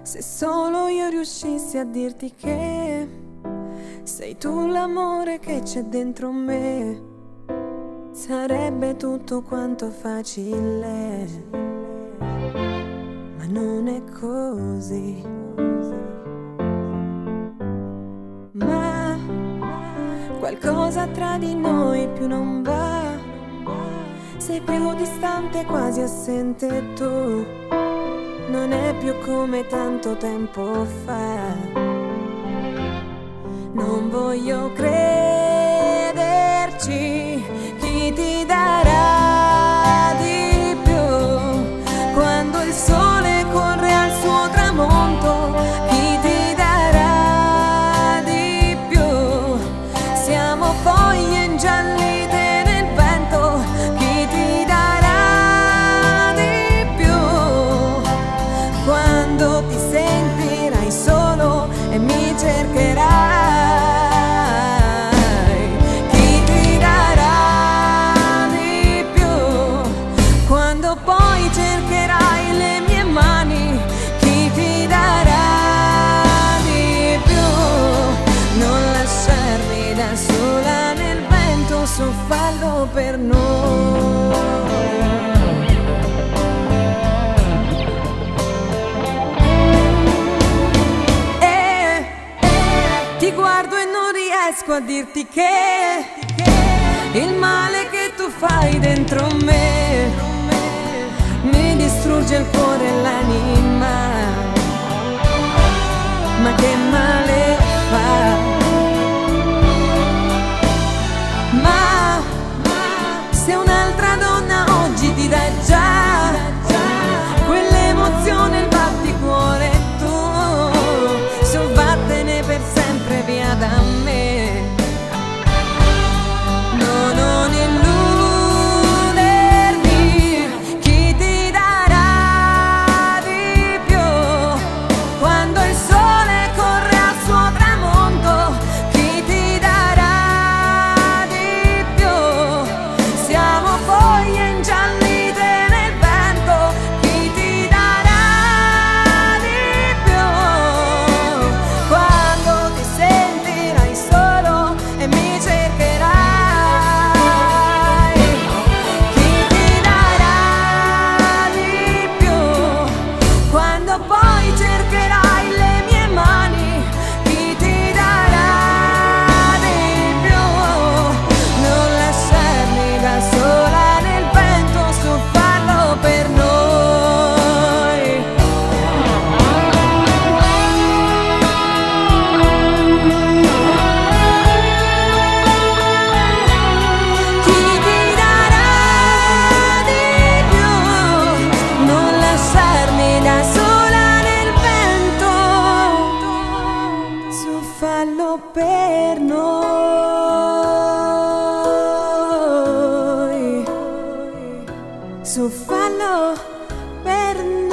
Se solo io riuscissi a dirti che sei tu l'amore che c'è dentro me, sarebbe tutto quanto facile, ma non è così. Ma qualcosa tra di noi più non va, sei più distante, quasi assente tu. Non è più come tanto tempo fa. Non voglio crederci, chi ti darà di più quando il sole corre al suo tramonto? Chi ti darà di più? Siamo foglie ingiallite nel vento. Chi ti darà di più quando ti sentirai solo e mi cercherai? Poi cercherai le mie mani, chi ti darà di più? Non lasciarmi da sola nel vento, su fallo per noi. E ti guardo e non riesco a dirti che il male che tu fai dentro me mi distrugge il cuore e l'anima. Ma che male fa? Ma se un'altra donna oggi ti dà già quell'emozione, il batticuore, tu su vattene per sempre via da me. Non illudermi, chi ti darà di più quando il sole corre al suo tramonto? Chi ti darà di più? Siamo foglie ingiallite nel vento. Chi ti darà di più quando ti sentirai solo e mi cercherai? Poi cercherai le mie mani, chi ti darà di più? Non lasciarmi da sola nel vento, su farlo per noi. Chi ti darà di più? Non lasciarmi da sola, fallo per noi, su fallo per noi.